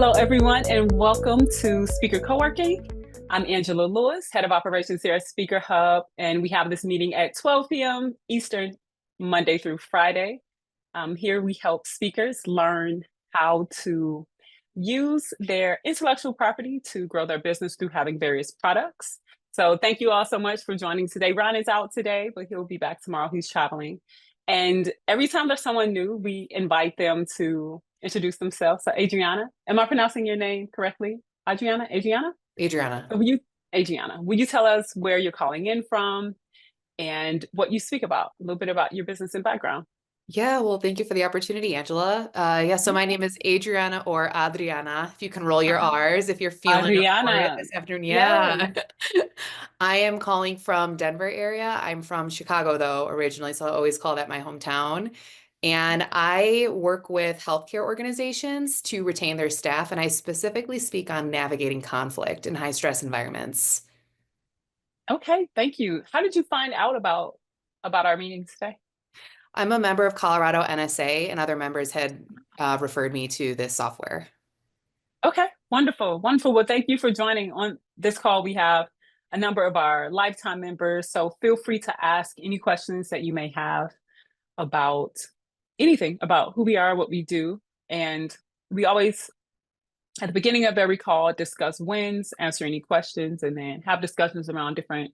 Hello, everyone, and welcome to Speaker Co-working. I'm Angela Lewis, Head of Operations here at SpeakerHub, and we have this meeting at 12 p.m. Eastern, Monday through Friday. Here we help speakers learn how to use their intellectual property to grow their business through having various products. So thank you all so much for joining today. Ron is out today, but he'll be back tomorrow. He's traveling. And every time there's someone new, we invite them to introduce themselves. So Adriana, am I pronouncing your name correctly? Adriana? Adriana. Adriana, will you tell us where you're calling in from and what you speak about, a little bit about your business and background? Yeah, well, thank you for the opportunity, Angela. So my name is Adriana or Adriana, if you can roll your R's, if you're feeling up for it Adriana, this afternoon. yes. Yeah. I am calling from Denver area. I'm from Chicago, though, originally, so I always call that my hometown. And I work with healthcare organizations to retain their staff, and I specifically speak on navigating conflict in high stress environments. Okay, thank you. How did you find out about our meeting today? I'm a member of Colorado NSA, and other members had referred me to this software. Okay, wonderful, wonderful. Well, thank you for joining on this call. We have a number of our lifetime members, so feel free to ask any questions that you may have about anything about who we are, what we do. And we always, at the beginning of every call, discuss wins, answer any questions, and then have discussions around different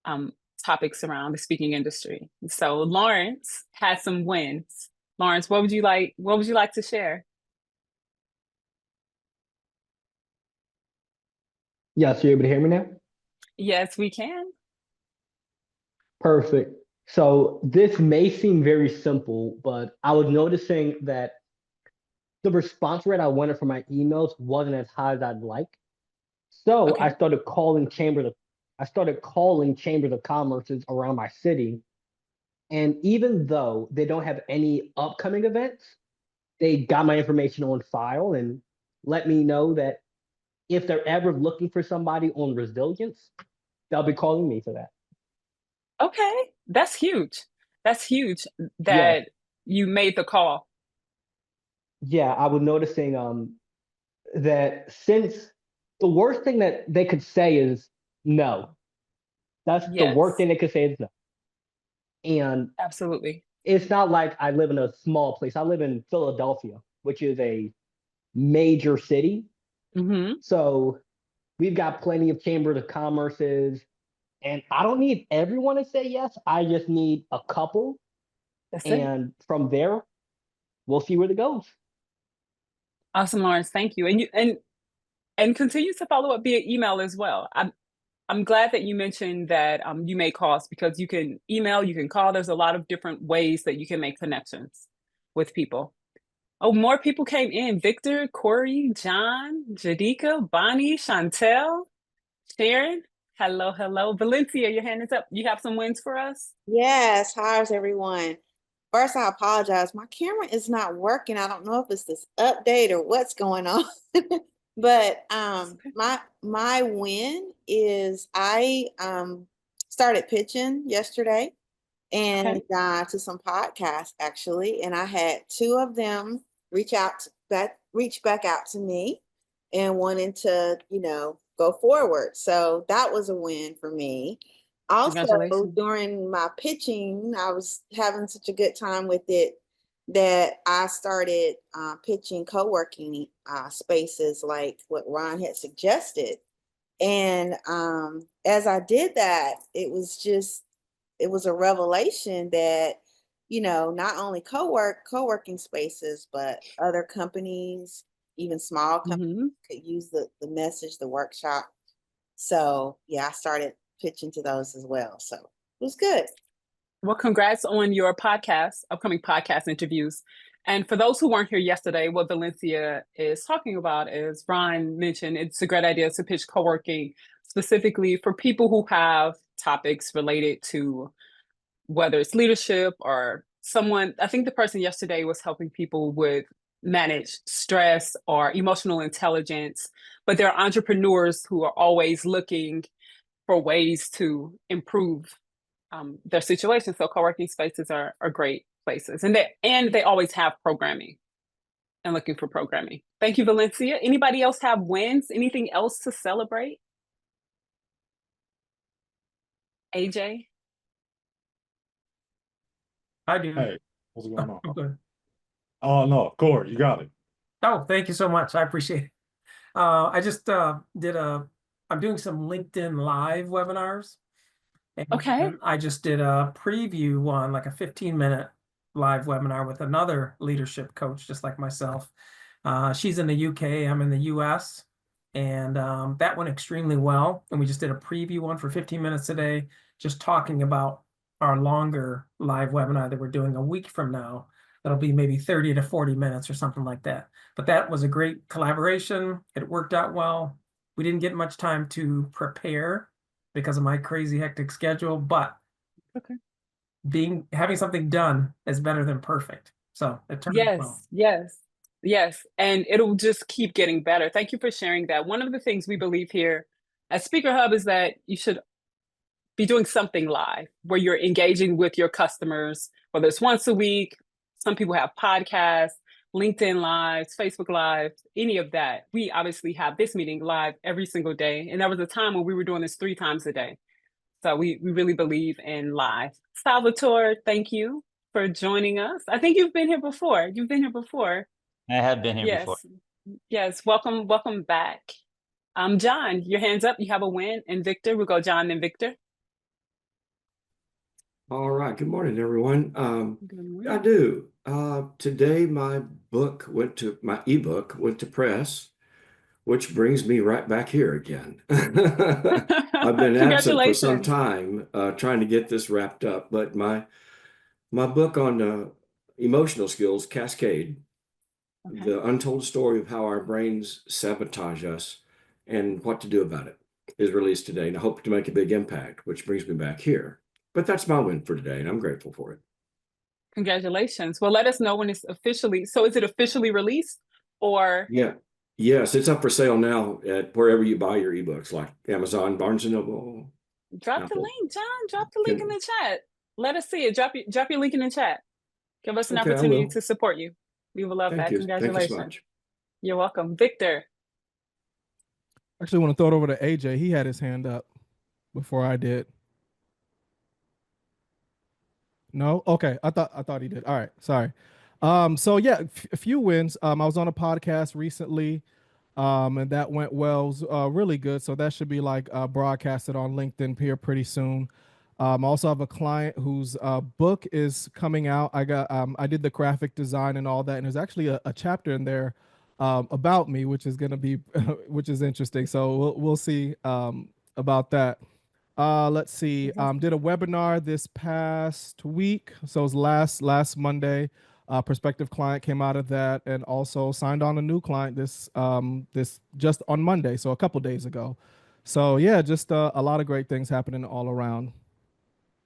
um, topics around the speaking industry. So Lawrence has some wins. Lawrence, what would you like to share? Yes, you're able to hear me now? Yes, we can. Perfect. So this may seem very simple, but I was noticing that the response rate I wanted for my emails wasn't as high as I'd like. So Okay. I started calling chambers of commerces around my city. And even though they don't have any upcoming events, they got my information on file and let me know that if they're ever looking for somebody on resilience, they'll be calling me for that. Okay. That's huge. That's huge Yes. that you made the call. Yeah, I was noticing that since the worst thing that they could say is no. That's the worst Yes, thing they could say is no. And absolutely. it's not like I live in a small place. I live in Philadelphia, which is a major city. Hmm. So we've got plenty of chambers of commerces. And I don't need everyone to say yes. I just need a couple. That's it. And from there, we'll see where it goes. Awesome, Lawrence. Thank you. And continue to follow up via email as well. I'm glad that you mentioned that you make calls because you can email, you can call. There's a lot of different ways that you can make connections with people. Oh, more people came in. Victor, Corey, John, Jadika, Bonnie, Chantel, Sharon. Hello, hello. Valencia, your hand is up. You have some wins for us? Yes, how's everyone? First, I apologize. My camera is not working. I don't know if it's this update or what's going on. But my win is I started pitching yesterday and Okay. to some podcasts actually, and I had two of them reach back out to me and wanting to, go forward. So that was a win for me. Also, Congratulations. during my pitching, I was having such a good time with it that I started pitching co-working spaces like what Ron had suggested. And as I did that, it was a revelation that, not only co-working spaces, but other companies, even small companies Hmm. could use the message, the workshop. So yeah, I started pitching to those as well. So it was good. Well, congrats on your podcast, upcoming podcast interviews. And for those who weren't here yesterday, what Valencia is talking about is Ron mentioned it's a great idea to pitch co-working specifically for people who have topics related to whether it's leadership or someone. I think the person yesterday was helping people with manage stress or emotional intelligence, but there are entrepreneurs who are always looking for ways to improve their situation. So co-working spaces are great places, and they always have programming. and looking for programming. Thank you, Valencia. Anybody else have wins? Anything else to celebrate? AJ? I do. Hey, what's going on? Okay. Oh no, Corey, you got it. Oh, thank you so much. I appreciate it. I just I'm doing some LinkedIn Live webinars. And Okay. I just did a preview one, like a 15-minute live webinar with another leadership coach, just like myself. She's in the UK, I'm in the US. And that went extremely well. And we just did a preview one for 15 minutes today, just talking about our longer live webinar that we're doing a week from now. That'll be maybe 30 to 40 minutes or something like that. But that was a great collaboration. It worked out well. We didn't get much time to prepare because of my crazy hectic schedule, but Okay. having something done is better than perfect. So it turned out well. Yes. And it'll just keep getting better. Thank you for sharing that. One of the things we believe here at SpeakerHub is that you should be doing something live where you're engaging with your customers, whether it's once a week. Some people have podcasts, LinkedIn Lives, Facebook Lives, any of that. We obviously have this meeting live every single day. And there was a time when we were doing this 3 times a day. So we really believe in live. Salvatore, thank you for joining us. I think you've been here before. I have been here before. Yes. Welcome back. John, your hand's up. You have a win. And Victor, we'll go John and Victor. All right. Good morning, everyone. Good morning. I do. Today, my ebook went to press, which brings me right back here again. I've been absent for some time, trying to get this wrapped up. But my book on emotional skills, Cascade, Okay. the untold story of how our brains sabotage us and what to do about it, is released today, and I hope to make a big impact, which brings me back here. But that's my win for today, and I'm grateful for it. Congratulations. Well, let us know when it's officially. So is it officially released or? Yeah. Yes, it's up for sale now at wherever you buy your ebooks, like Amazon, Barnes & Noble. Drop the Apple. link, John. Drop the link in the chat. Let us see it. Drop your link in the chat. Give us an Okay, I opportunity will. to support you. We will love Thank that. you. Congratulations. Thank you so much. You're welcome. Victor. Actually want to throw it over to AJ. He had his hand up before I did. No? Okay. I thought he did. All right. Sorry. So yeah, a few wins. I was on a podcast recently, and that went well. It was really good. So that should be like broadcasted on LinkedIn here pretty soon. I also have a client whose book is coming out. I did the graphic design and all that, and there's actually a chapter in there about me, which is gonna be which is interesting. So we'll see about that. Let's see. Did a webinar this past week. So it was last Monday. Prospective client came out of that, and also signed on a new client this just on Monday, so a couple days ago. So yeah, just a lot of great things happening all around.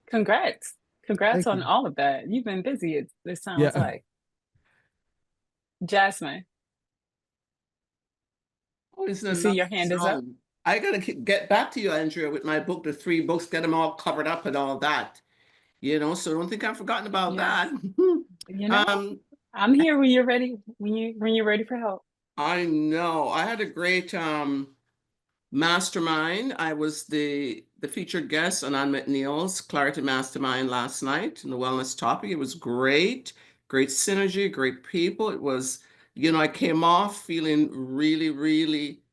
Congrats Thank on you. all of that. You've been busy, it sounds like. Jasmine, Oh, it's you see your hand is up. I gotta get back to you, Andrea, with my book, the 3 books, get them all covered up and all that. So don't think I've forgotten about Yes. that. I'm here when you're ready, when you're ready for help. I know. I had a great mastermind. I was the featured guest on Ann McNeil's Clarity Mastermind last night in the wellness topic. It was great synergy, great people. It was, I came off feeling really, really,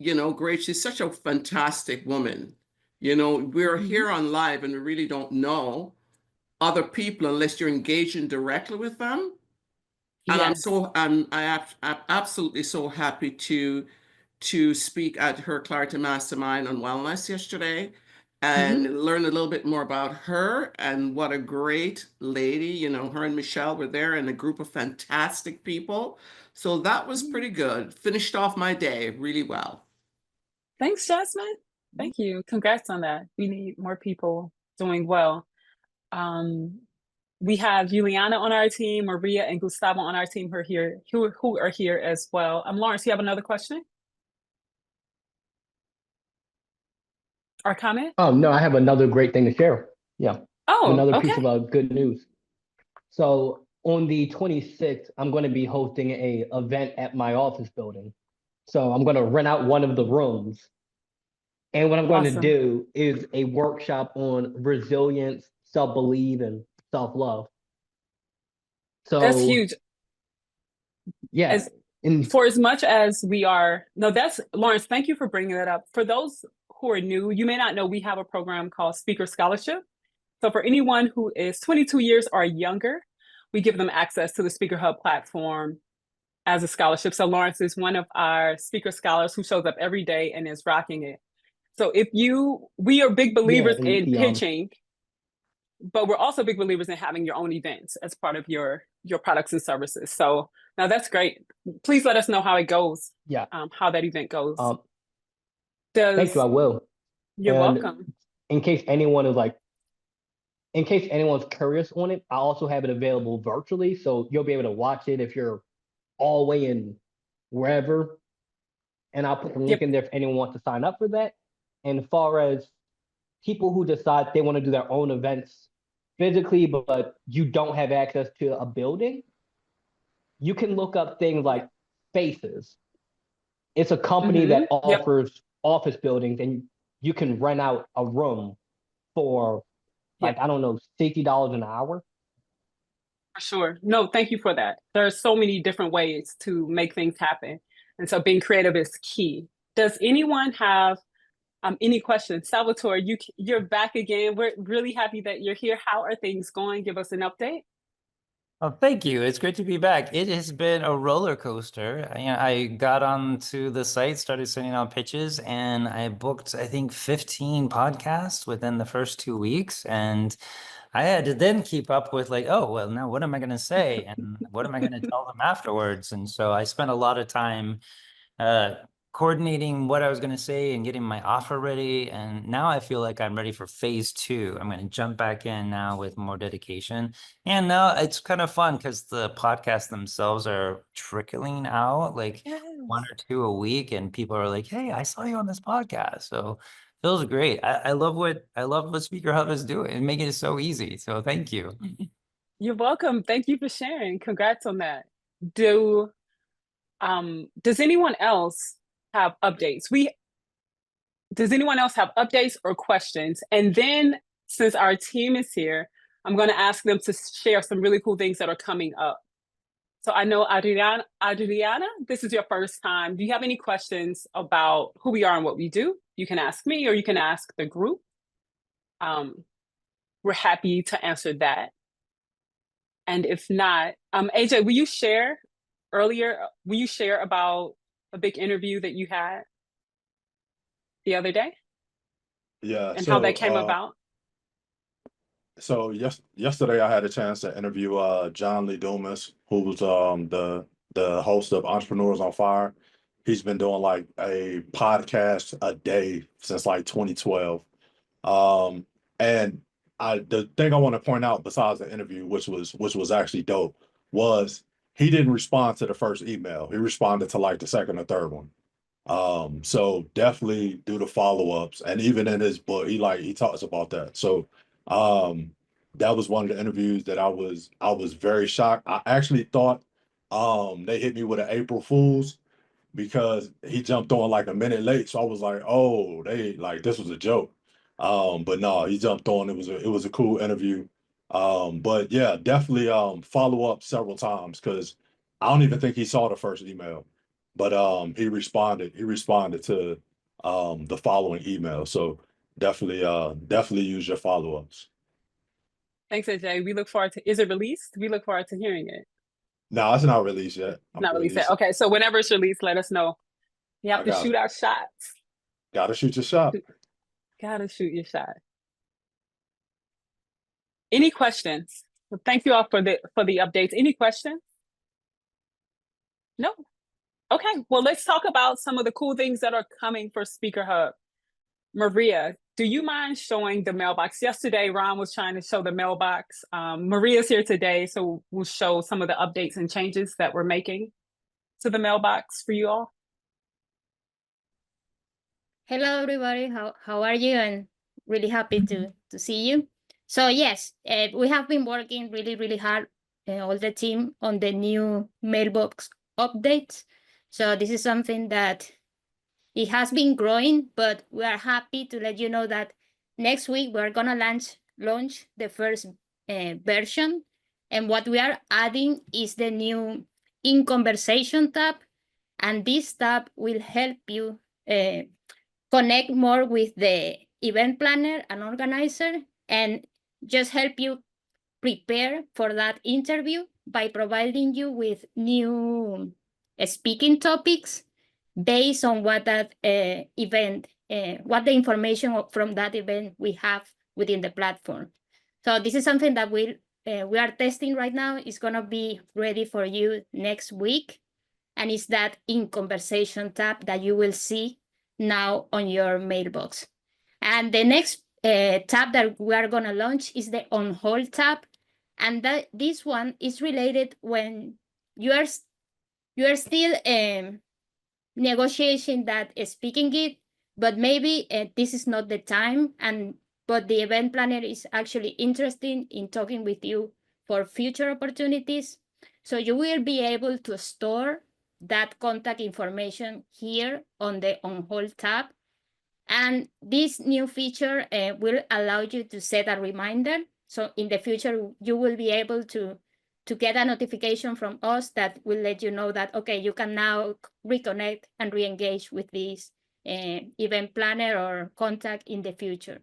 great. She's such a fantastic woman. We're here on live and we really don't know other people unless you're engaging directly with them. And Yes. I'm absolutely so happy to speak at her Clarity Mastermind on wellness yesterday and learn a little bit more about her and what a great lady. Her and Michelle were there and a group of fantastic people. So that was pretty good. Finished off my day really well. Thanks, Jasmine. Thank you. Congrats on that. We need more people doing well. We have Juliana on our team, Maria and Gustavo on our team who are here as well. Lawrence, you have another question or comment? No, I have another great thing to share. Yeah. Oh, Another okay. piece of good news. So on the 26th, I'm going to be hosting a event at my office building. So I'm going to rent out one of the rooms. And what I'm going to do is a workshop on resilience, self-belief, and self-love. So that's huge. Yeah. For as much as we are, no, that's Lawrence, thank you for bringing that up. For those who are new, you may not know we have a program called Speaker Scholarship. So for anyone who is 22 years or younger, we give them access to the SpeakerHub platform as a scholarship. So Lawrence is one of our speaker scholars who shows up every day and is rocking it. So we are big believers in pitching, but we're also big believers in having your own events as part of your products and services. So now that's great. Please let us know how it goes. Yeah. How that event goes. Thank you, I will. You're welcome. In case anyone's curious on it, I also have it available virtually. So you'll be able to watch it if you're all the way in wherever. And I'll put the link in there if anyone wants to sign up for that. And as far as people who decide they want to do their own events physically, but you don't have access to a building, you can look up things like Spaces. It's a company that offers office buildings, and you can rent out a room for like, I don't know, $60 an hour. For sure. No, thank you for that. There are so many different ways to make things happen. And so being creative is key. Does anyone have any questions? Salvatore, you're back again. We're really happy that you're here. How are things going? Give us an update. Oh, thank you. It's great to be back. It has been a roller coaster. I got onto the site, started sending out pitches, and I booked, I think, 15 podcasts within the first 2 weeks. And I had to then keep up with like, oh, well, now what am I going to say? And what am I going to tell them afterwards? And so I spent a lot of time coordinating what I was going to say and getting my offer ready. And now I feel like I'm ready for phase 2. I'm going to jump back in now with more dedication. And now it's kind of fun because the podcasts themselves are trickling out like 1 or 2 a week. And people are like, hey, I saw you on this podcast. So it feels great. I love what SpeakerHub is doing and making it so easy. So thank you. You're welcome. Thank you for sharing. Congrats on that. Does anyone else have updates? Does anyone else have updates or questions? And then since our team is here, I'm going to ask them to share some really cool things that are coming up. So I know Adriana, this is your first time. Do you have any questions about who we are and what we do? You can ask me or you can ask the group. We're happy to answer that. And if not, AJ, will you share about a big interview that you had the other day? Yeah. And how that came about? So yesterday I had a chance to interview John Lee Dumas, who was the host of Entrepreneurs on Fire. He's been doing like a podcast a day since like 2012. And the thing I want to point out besides the interview, which was actually dope, was he didn't respond to the first email. He responded to like the second or third one. So definitely do the follow-ups. And even in his book, he talks about that. So that was one of the interviews that I was very shocked. I actually thought they hit me with an April Fool's because he jumped on like a minute late. So I was like, oh, this was a joke. But no, he jumped on. It was a cool interview. But yeah, definitely follow up several times because I don't even think he saw the first email. But he responded to the following email. So definitely use your follow-ups. Thanks, AJ. We look forward to, is it released? We look forward to hearing it. No, it's not released yet. It's not released yet. Okay, so whenever it's released, let us know. You have to shoot our shots. Gotta shoot your shot. Gotta shoot your shot. Any questions? Well, thank you all for the updates. Any questions? No. Okay, well, let's talk about some of the cool things that are coming for SpeakerHub. Maria, do you mind showing the mailbox? Yesterday, Ron was trying to show the mailbox. Maria's here today, so we'll show some of the updates and changes that we're making to the mailbox for you all. Hello, everybody. How are you? And really happy to see you. So yes, we have been working really hard all the team on the new Mailbox updates. So this is something that it has been growing, but we are happy to let you know that next week we're gonna launch the first version. And what we are adding is the new In Conversation tab. And this tab will help you connect more with the event planner and organizer and just help you prepare for that interview by providing you with new speaking topics based on what that event, what the information from that event we have within the platform. So this is something that we are testing right now. It's gonna be ready for you next week. And it's that In Conversation tab that you will see now on your mailbox. And the next tab that we are gonna launch is the On Hold tab. And this one is related when you are still negotiating that speaking gig, but maybe this is not the time, but the event planner is actually interested in talking with you for future opportunities. So you will be able to store that contact information here on the On Hold tab. And this new feature will allow you to set a reminder. So in the future, you will be able to get a notification from us that will let you know that, okay, you can now reconnect and re-engage with this event planner or contact in the future.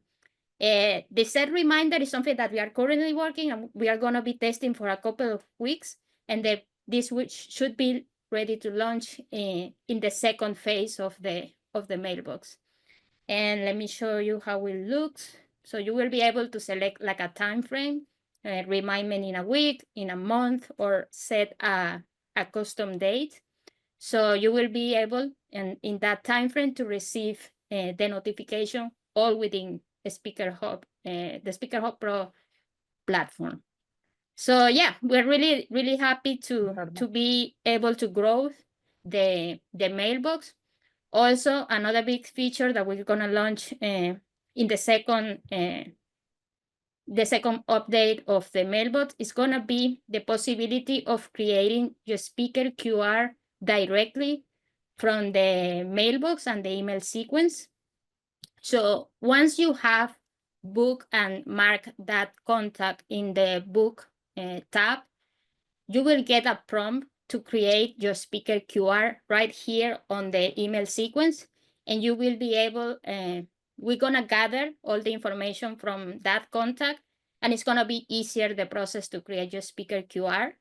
The set reminder is something that we are currently working and we are going to be testing for a couple of weeks. And this should be ready to launch in the second phase of the mailbox. And let me show you how it looks. So you will be able to select like a time frame, remind me in a week, in a month, or set a custom date. So you will be able, in that time frame, to receive the notification all within SpeakerHub, the SpeakerHub Pro platform. So yeah, we're really, really happy to be able to grow the mailbox. Also, another big feature that we're gonna launch in the second update of the mailbox is gonna be the possibility of creating your speaker QR directly from the mailbox and the email sequence. So once you have book and mark that contact in the book tab, you will get a prompt to create your speaker QR right here on the email sequence. And you will be able, we're gonna gather all the information from that contact, and it's gonna be easier, the process to create your speaker QR.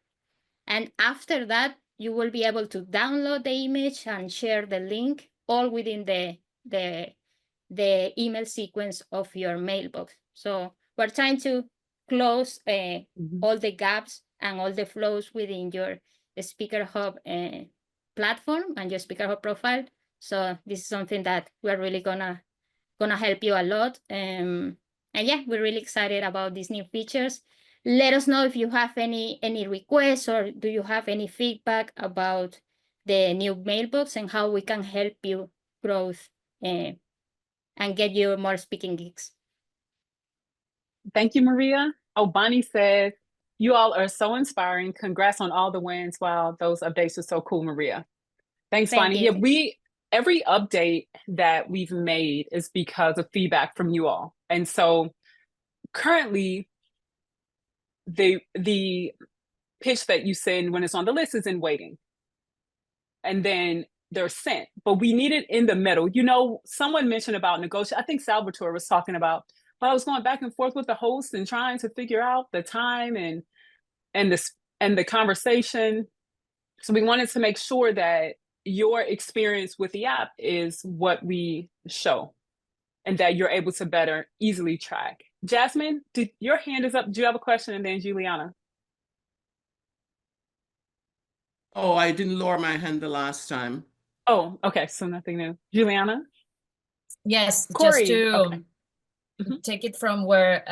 And after that, you will be able to download the image and share the link all within the email sequence of your mailbox. So we're trying to close all the gaps and all the flows within your SpeakerHub platform and your SpeakerHub profile. So this is something that we're really gonna help you a lot. And yeah, we're really excited about these new features. Let us know if you have any requests, or do you have any feedback about the new mailbox and how we can help you grow and get you more speaking gigs. Thank you, Maria. Oh, Bonnie says, you all are so inspiring. Congrats on all the wins. Wow, those updates are so cool, Maria. Thanks, Bonnie. Yeah, every update that we've made is because of feedback from you all. And so currently, the pitch that you send when it's on the list is in waiting. And then they're sent, but we need it in the middle. You know, someone mentioned about negotiation. I think Salvatore was talking about, but I was going back and forth with the host and trying to figure out the time and the conversation. So we wanted to make sure that your experience with the app is what we show and that you're able to better easily track. Jasmine, your hand is up. Do you have a question? And then Juliana. Oh, I didn't lower my hand the last time. Oh, okay. So nothing new. Juliana? Yes, Corey. Just to Okay. take it from where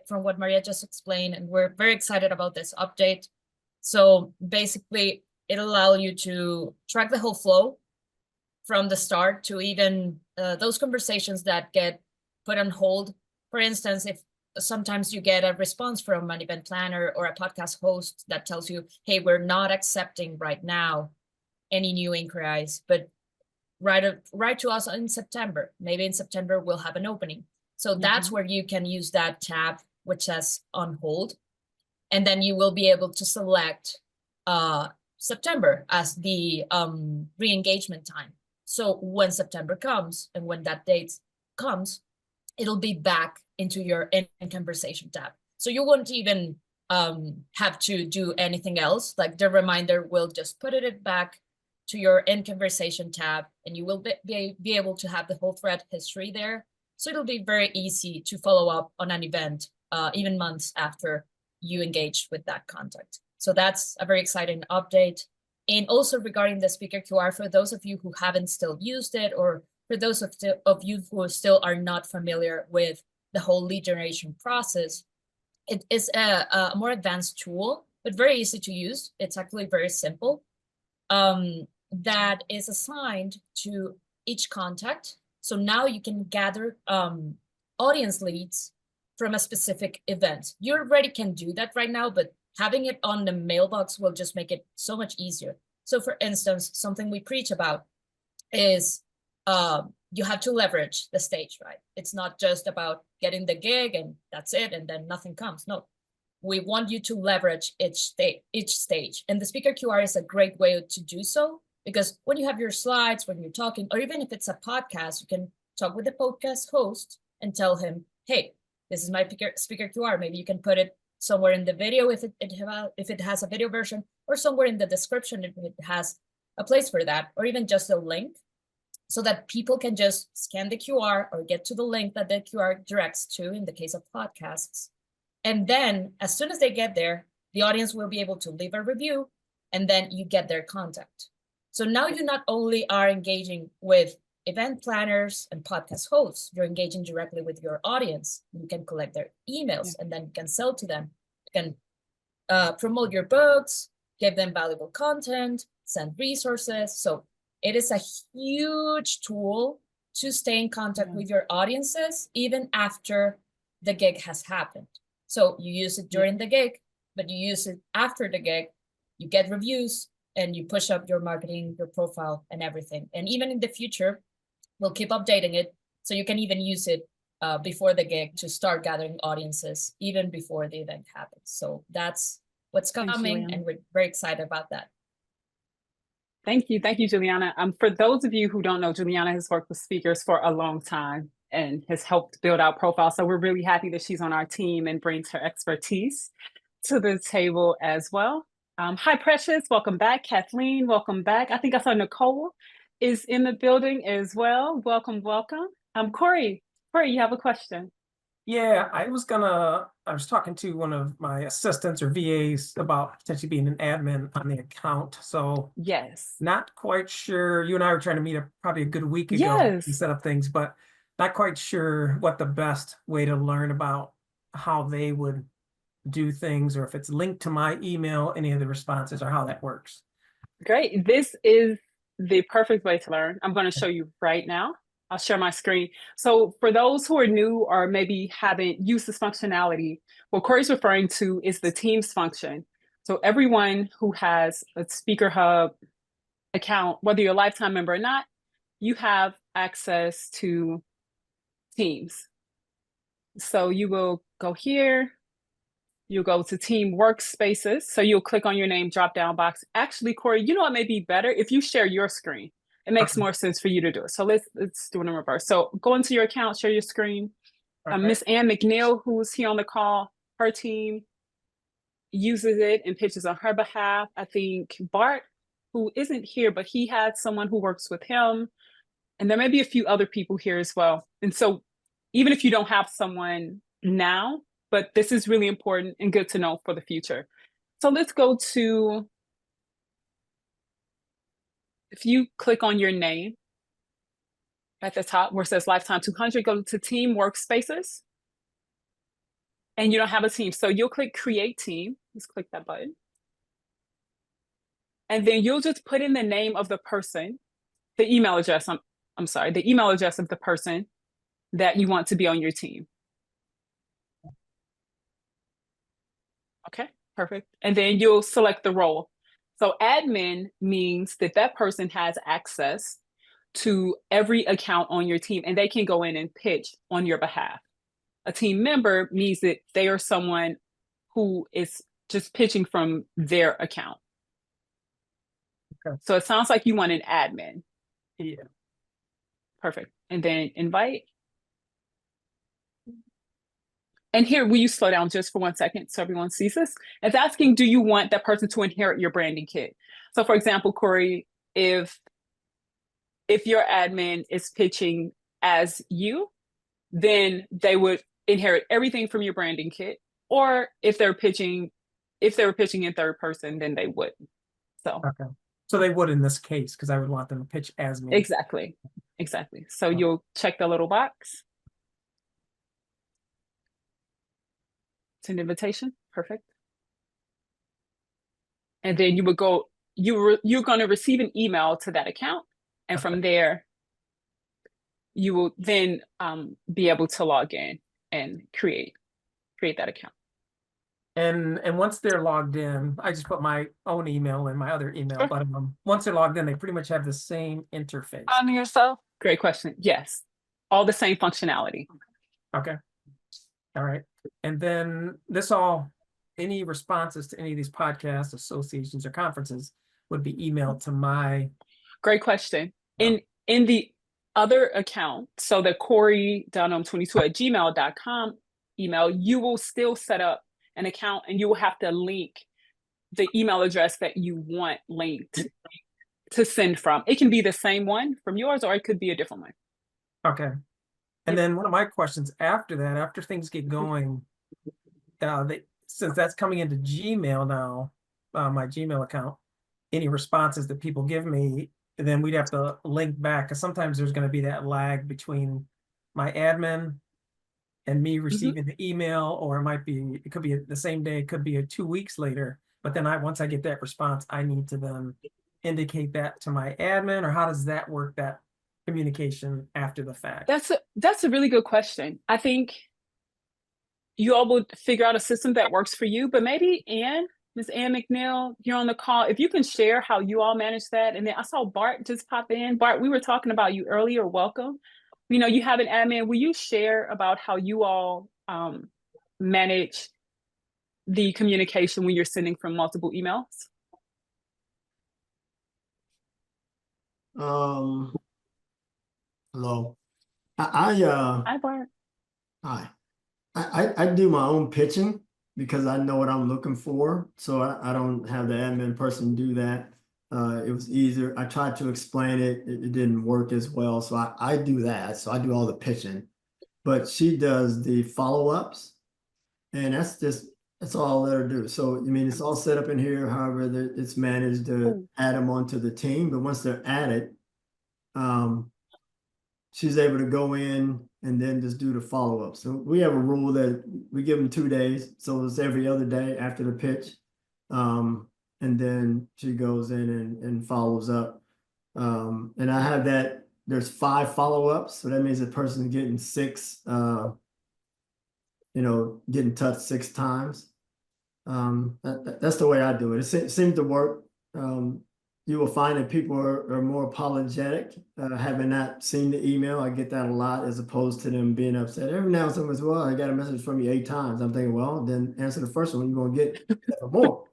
what Maria just explained, and we're very excited about this update. So basically, it'll allow you to track the whole flow from the start to even those conversations that get put on hold. For instance, if sometimes you get a response from an event planner or a podcast host that tells you, hey, we're not accepting right now any new inquiries, but write to us in September. Maybe in September we'll have an opening. So that's where you can use that tab which says on hold, and then you will be able to select September as the re-engagement time. So when September comes and when that date comes, it'll be back into your in conversation tab. So you won't even have to do anything else. Like the reminder will just put it back to your in conversation tab, and you will be able to have the whole thread history there. So it'll be very easy to follow up on an event, even months after you engaged with that contact. So that's a very exciting update. And also regarding the speaker QR, for those of you who haven't still used it, or for those of you who still are not familiar with the whole lead generation process, it is a more advanced tool, but very easy to use. It's actually very simple. That is assigned to each contact. So now you can gather audience leads from a specific event. You already can do that right now, but having it on the mailbox will just make it so much easier. So for instance, something we preach about is you have to leverage the stage, right? It's not just about getting the gig and that's it, and then nothing comes. No, we want you to leverage each stage. And the speaker QR is a great way to do so, because when you have your slides, when you're talking, or even if it's a podcast, you can talk with the podcast host and tell him, hey, this is my speaker QR. Maybe you can put it somewhere in the video if it has a video version, or somewhere in the description if it has a place for that, or even just a link, so that people can just scan the QR or get to the link that the QR directs to in the case of podcasts. And then as soon as they get there, the audience will be able to leave a review, and then you get their contact. So now you not only are engaging with event planners and podcast hosts, you're engaging directly with your audience. You can collect their emails, and then you can sell to them. You can promote your books, give them valuable content, send resources. So it is a huge tool to stay in contact with your audiences, even after the gig has happened. So you use it during the gig, but you use it after the gig, you get reviews, and you push up your marketing, your profile, and everything. And even in the future, we'll keep updating it, so you can even use it before the gig to start gathering audiences, even before the event happens. So that's what's coming, and we're very excited about that. Thank you, Juliana. For those of you who don't know, Juliana has worked with speakers for a long time and has helped build out profiles. So we're really happy that she's on our team and brings her expertise to the table as well. Hi, Precious, welcome back. Kathleen, welcome back. I think I saw Nicole is in the building as well. Welcome, welcome. Corey, you have a question. Yeah, I was talking to one of my assistants or VAs about potentially being an admin on the account. So yes, not quite sure. You and I were trying to meet up probably a good week ago to set up things, but not quite sure what the best way to learn about how they would do things, or if it's linked to my email, any of the responses, or how that works. Great. This is the perfect way to learn. I'm going to show you right now. I'll share my screen. So for those who are new or maybe haven't used this functionality, what Corey's referring to is the Teams function. So everyone who has a SpeakerHub account, whether you're a lifetime member or not, you have access to Teams. So you will go here, you'll go to Team Workspaces. So you'll click on your name drop-down box. Actually, Corey, you know what may be better? If you share your screen, it makes more sense for you to do it. So let's do it in reverse. So go into your account, share your screen. Miss Ann McNeil, who's here on the call, her team uses it and pitches on her behalf. I think Bart, who isn't here, but he had someone who works with him. And there may be a few other people here as well. And so even if you don't have someone now, but this is really important and good to know for the future. So let's go to, if you click on your name at the top where it says Lifetime 200, go to Team Workspaces. And you don't have a team. So you'll click Create Team. Just click that button. And then you'll just put in the name of the person, the email address, I'm sorry, the email address of the person that you want to be on your team. Okay, perfect. And then you'll select the role. So admin means that that person has access to every account on your team and they can go in and pitch on your behalf. A team member means that they are someone who is just pitching from their account. Okay. So it sounds like you want an admin. Yeah. Perfect. And then invite. And here, will you slow down just for 1 second so everyone sees this? It's asking, do you want that person to inherit your branding kit? So for example, Corey, if your admin is pitching as you, then they would inherit everything from your branding kit. Or if they were pitching in third person, then they wouldn't. So okay. So they would in this case, because I would want them to pitch as me. Exactly. So you'll check the little box. It's an invitation. Perfect. And then you would go, you're going to receive an email to that account. And from there, you will then be able to log in and create that account. And once they're logged in, I just put my own email in my other email, Sure. but once they're logged in, they pretty much have the same interface. On yourself? Great question. Yes. All the same functionality. Okay. All right. And then any responses to any of these podcasts, associations, or conferences would be emailed to my. Great question. In the other account, so the corey.22@gmail.com email, you will still set up an account and you will have to link the email address that you want linked to send from. It can be the same one from yours, or it could be a different one. Okay. And then one of my questions after that, after things get going, since that's coming into Gmail now, my Gmail account, any responses that people give me, then we'd have to link back, because sometimes there's going to be that lag between my admin and me receiving the email, or it could be the same day, it could be 2 weeks later. But then once I get that response, I need to then indicate that to my admin, or how does that work, that communication after the fact? That's a really good question. I think you all would figure out a system that works for you, but maybe Ms. Ann McNeil, you're on the call. If you can share how you all manage that. And then I saw Bart just pop in. Bart, we were talking about you earlier. Welcome. You have an admin. Will you share about how you all manage the communication when you're sending from multiple emails? Hello. Hi, Bart. Hi. I do my own pitching because I know what I'm looking for. So I don't have the admin person do that. It was easier. I tried to explain it. It didn't work as well. So I do that. So I do all the pitching, but she does the follow-ups, and that's all I'll let her do. So, it's all set up in here. However, it's managed to add them onto the team. But once they're added, she's able to go in and then just do the follow-up. So we have a rule that we give them 2 days. So it's every other day after the pitch. And then she goes in and follows up. And I have that, there's 5 follow-ups. So that means the person's getting 6, getting touched 6 times. That's the way I do it. It seems to work. You will find that people are more apologetic, having not seen the email. I get that a lot, as opposed to them being upset. Every now and then someone says, well, I got a message from you 8 times. I'm thinking, well, then answer the first one. You're going to get more.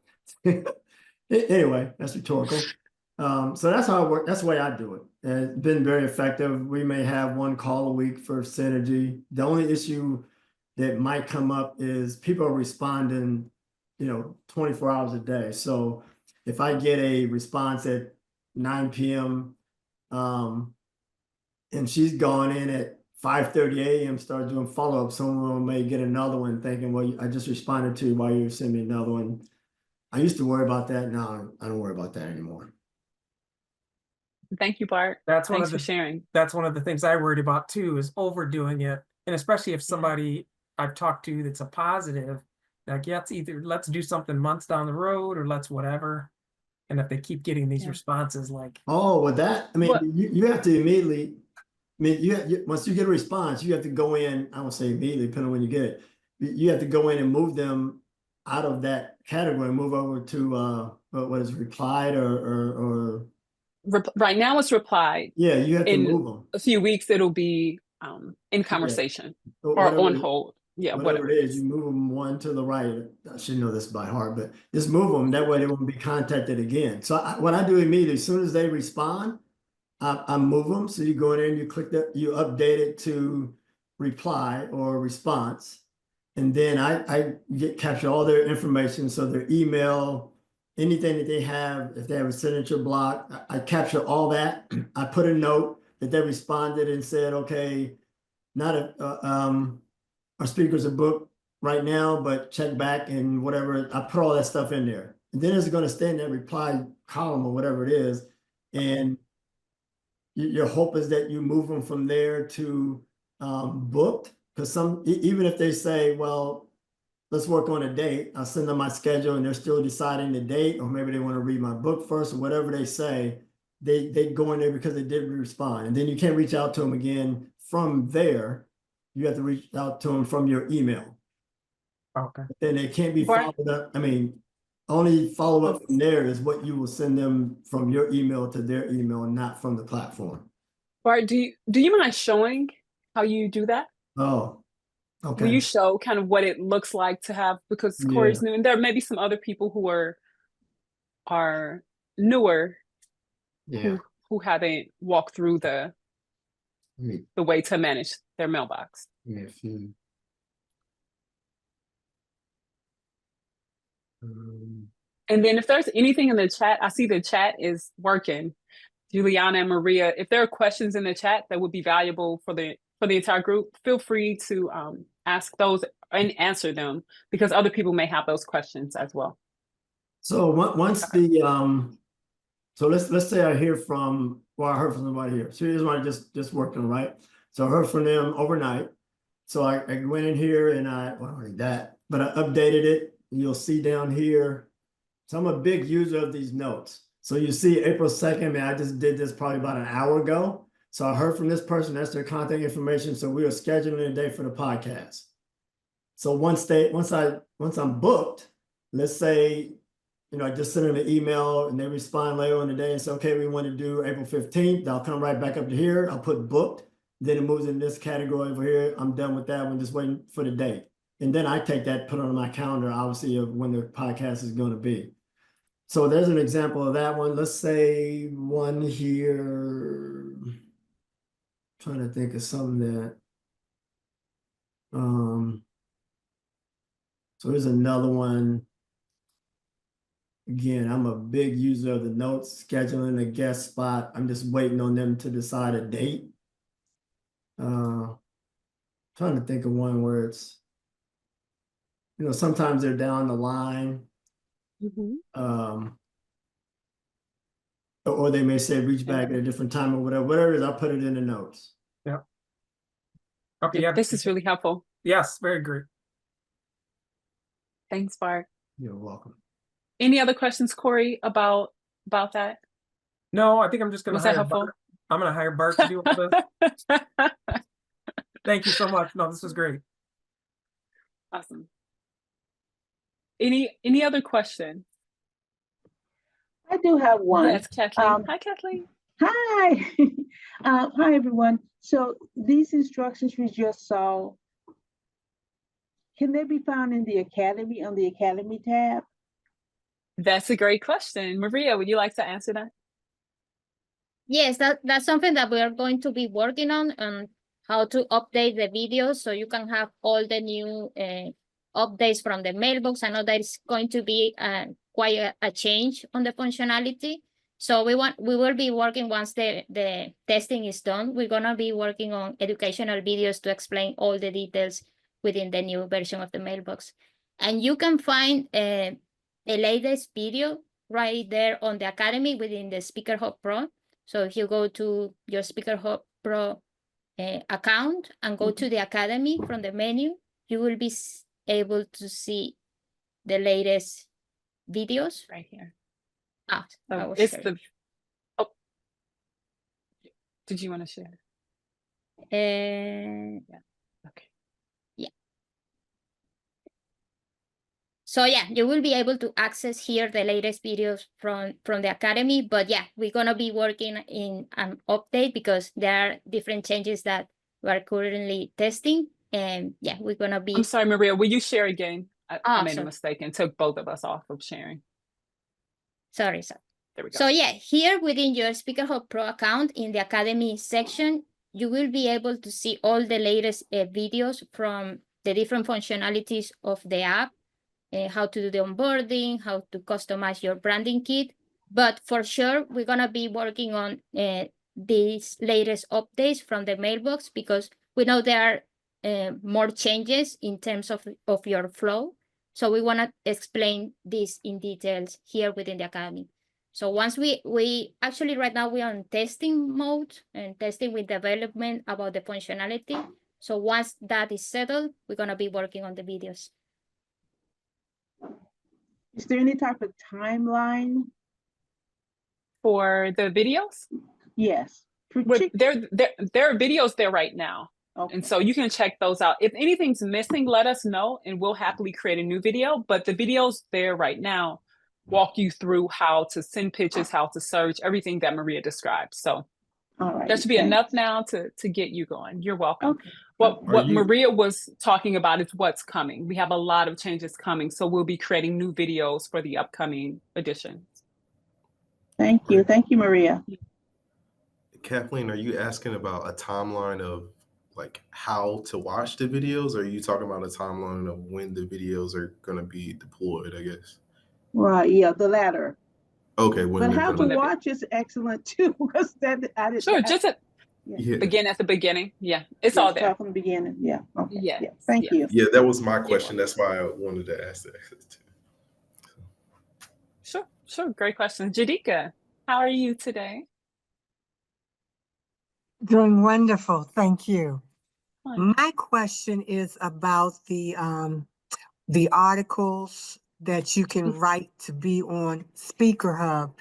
Anyway, that's rhetorical. So that's how it works. That's the way I do it. And it's been very effective. We may have 1 call a week for synergy. The only issue that might come up is people are responding, 24 hours a day. So if I get a response at 9 p.m. And she's gone in at 5:30 a.m., start doing follow-up, someone may get another one thinking, well, I just responded to you while you send me another one. I used to worry about that. Now I don't worry about that anymore. Thank you, Bart. Thanks for sharing. That's one of the things I worried about too, is overdoing it. And especially if somebody I've talked to that's a positive, like, yeah, it's either let's do something months down the road or let's whatever. And if they keep getting these responses, like, oh, well, you have to immediately, once you get a response, you have to go in. I won't say immediately, depending on when you get it. You have to go in and move them out of that category and move over to what is replied or Right now it's replied. yeah, you have to In move them. a few weeks, it'll be in conversation or on hold. Yeah, whatever it is, you move them one to the right. I should know this by heart, but just move them. That way they won't be contacted again. So what I do immediately, as soon as they respond, I move them. So you go in there and you click that, you update it to reply or response. And then I capture all their information. So their email, anything that they have, if they have a signature block, I capture all that. I put a note that they responded and said, okay, not our speakers are booked right now, but check back and whatever. I put all that stuff in there. And then it's going to stay in that reply column or whatever it is. And your hope is that you move them from there to booked. Because even if they say, well, let's work on a date, I'll send them my schedule and they're still deciding the date, or maybe they want to read my book first or whatever they say, they go in there because they did respond. And then you can't reach out to them again from there. You have to reach out to them from your email. Okay. And it can't be followed up. I mean, only follow up from there is what you will send them from your email to their email, not from the platform. Bart, do you mind showing how you do that? Oh, okay. Will you show kind of what it looks like to have, because Corey's new, and there may be some other people who are newer, who haven't walked through the way to manage their mailbox. And then if there's anything in the chat, I see the chat is working. Juliana and Maria, if there are questions in the chat that would be valuable for the entire group, feel free to ask those and answer them, because other people may have those questions as well. So once so let's say I hear from, well, I heard from somebody here. So here's what I just worked on, right? So I heard from them overnight. So I went in here and but I updated it. You'll see down here. So I'm a big user of these notes. So you see April 2nd, man, I just did this probably about an hour ago. So I heard from this person, that's their contact information. So we are scheduling a day for the podcast. So once I'm booked, let's say, I just send them an email and they respond later in the day and say, okay, we want to do April 15th. I'll come right back up to here. I'll put booked. Then it moves in this category over here. I'm done with that one, just waiting for the date. And then I take that, put it on my calendar, obviously, of when the podcast is going to be. So there's an example of that one. Let's say one here. I'm trying to think of something that. So there's another one. Again, I'm a big user of the notes, scheduling a guest spot. I'm just waiting on them to decide a date. Trying to think of one where it's, sometimes they're down the line. Or they may say reach back at a different time or whatever it is, I'll put it in the notes. Yeah. Okay. Yeah, this is really helpful. Yes, very great. Thanks, Bart. You're welcome. Any other questions, Corey, about that? No, I think I'm just going to hire Bart. I'm going to hire Bart to do all this. Thank you so much. No, this was great. Awesome. Any other questions? I do have one. Yes, Kathleen. Hi, Kathleen. Hi. Hi, everyone. So these instructions we just saw, can they be found in the Academy, on the Academy tab? That's a great question. Maria, would you like to answer that? Yes, that's something that we are going to be working on how to update the videos so you can have all the new updates from the mailbox. I know that it's going to be quite a change on the functionality. So we will be working once the testing is done. We're gonna be working on educational videos to explain all the details within the new version of the mailbox. And you can find a latest video right there on the Academy within the SpeakerHub Pro. So if you go to your SpeakerHub Pro account and go to the Academy from the menu, you will be able to see the latest videos right here. So it's the. Oh, did you want to share? Yeah. Okay. Yeah. So yeah, you will be able to access here the latest videos from the Academy. But yeah, we're gonna be working in an update because there are different changes that we're currently testing. And yeah, we're gonna be. I'm sorry, Maria, will you share again? I made sorry. a mistake and took both of us off of sharing. Sorry. There we go. So yeah, here within your SpeakerHub Pro account in the Academy section, you will be able to see all the latest videos from the different functionalities of the app, how to do the onboarding, how to customize your branding kit. But for sure, we're gonna be working on these latest updates from the Mailbox because we know there are more changes in terms of your flow. So we wanna explain this in details here within the Academy. So once we actually right now we're on testing mode and testing with development about the functionality. So once that is settled, we're gonna be working on the videos. Is there any type of timeline for the videos? Yes. There are videos there right now. Okay. And so you can check those out. If anything's missing, let us know and we'll happily create a new video. But the videos there right now walk you through how to send pitches, how to search, everything that Maria described. So there should be enough now to get you going. You're welcome. Okay. What Maria was talking about is what's coming. We have a lot of changes coming. So we'll be creating new videos for the upcoming editions. Thank you. Thank you, Maria. Kathleen, are you asking about a timeline of like how to watch the videos? Or are you talking about a timeline of when the videos are going to be deployed, I guess? Right. Yeah, the latter. Okay. But how to watch is excellent too. Because I didn't. Sure. Begin at the beginning. Yeah. It's all there. From the beginning. Yeah. Okay. Yes. Yeah. Thank you. Yeah, that was my question. That's why I wanted to ask that too. Sure. Great question. Jadika, how are you today? Doing wonderful, thank you. My question is about the articles that you can write to be on SpeakerHub.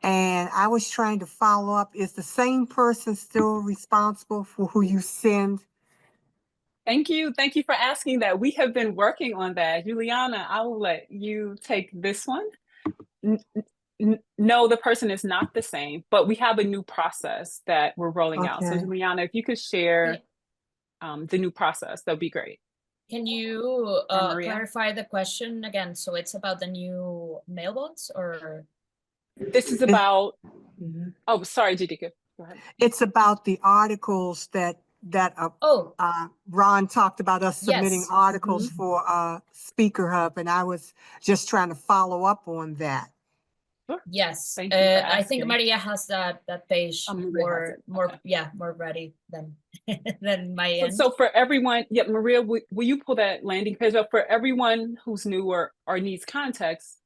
And I was trying to follow up, is the same person still responsible for who you send? Thank you for asking that. We have been working on that. Juliana, I will let you take this one. No, the person is not the same, but we have a new process that we're rolling out. So Juliana, if you could share the new process, that'd be great. Can you clarify the question again? So it's about the new mailbox, or? This is about, oh, sorry, Jadika. Go ahead. It's about the articles that Ron talked about us submitting articles for SpeakerHub, and I was just trying to follow up on that. Sure. Yes, I think Maria has that page more ready than my end. So for everyone, Maria, will you pull that landing page up for everyone who's new or needs context?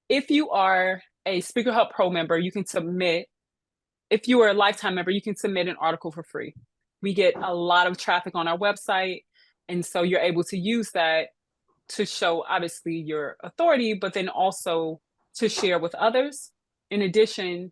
If you are a SpeakerHub Pro member, you can submit. If you are a lifetime member, you can submit an article for free. We get a lot of traffic on our website, and so you're able to use that to show obviously your authority, but then also to share with others. In addition,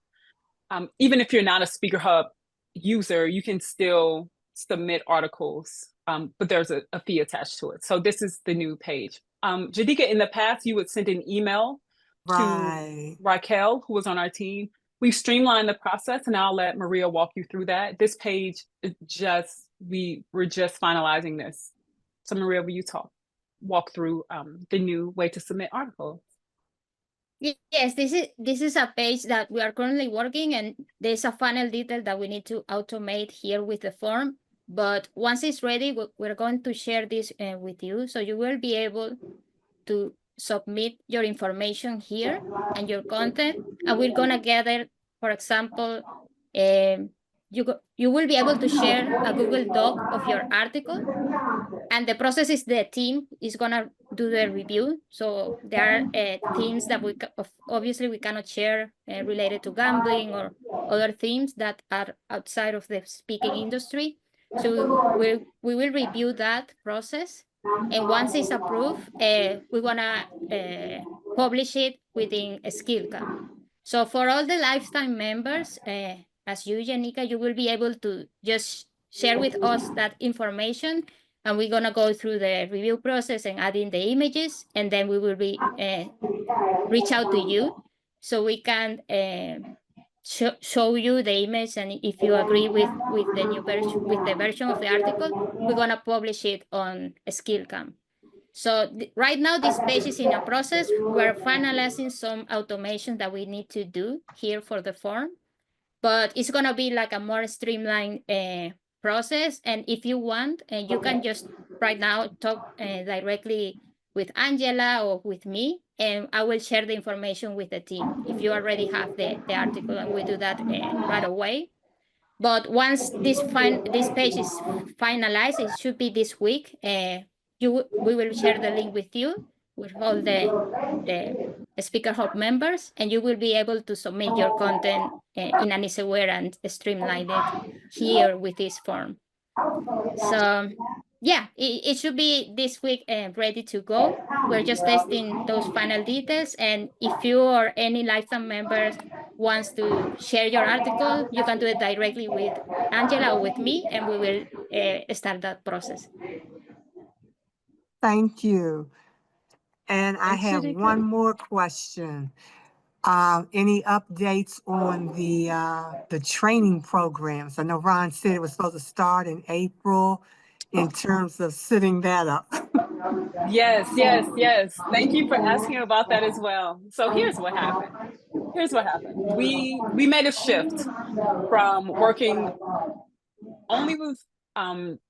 even if you're not a SpeakerHub user, you can still submit articles, but there's a fee attached to it. So this is the new page. Jadika, in the past, you would send an email to Raquel, who was on our team. We've streamlined the process, and I'll let Maria walk you through that. This page, we're just finalizing this. So Maria, will you walk through the new way to submit articles? Yes, this is a page that we are currently working, and there's a final detail that we need to automate here with the form. But once it's ready, we're going to share this with you, so you will be able to submit your information here and your content, and we're gonna gather, for example, you will be able to share a Google Doc of your article, and the process is the team is gonna do the review. So there are themes that obviously we cannot share related to gambling or other themes that are outside of the speaking industry. So we will review that process, and once it's approved, we wanna publish it within SkillCam. So for all the lifetime members, as you, Janika, you will be able to just share with us that information, and we're gonna go through the review process and add in the images, and then we will be reach out to you so we can show you the image, and if you agree with the new version, with the version of the article, we're gonna publish it on SkillCamp. So right now this page is in a process. We're finalizing some automation that we need to do here for the form, but it's gonna be like a more streamlined process. And if you want, you can just right now talk directly with Angela or with me, and I will share the information with the team if you already have the article, and we do that right away. But once this page is finalized, it should be this week. We will share the link with you, with all the SpeakerHub members, and you will be able to submit your content in an easy way and streamline it here with this form. So yeah, it should be this week ready to go. We're just testing those final details, and if you or any lifetime members wants to share your article, you can do it directly with Angela or with me, and we will start that process. Thank you. And I have one more question. Any updates on the training programs? I know Ron said it was supposed to start in April in terms of setting that up. Yes. Thank you for asking about that as well. So here's what happened. We made a shift from working only with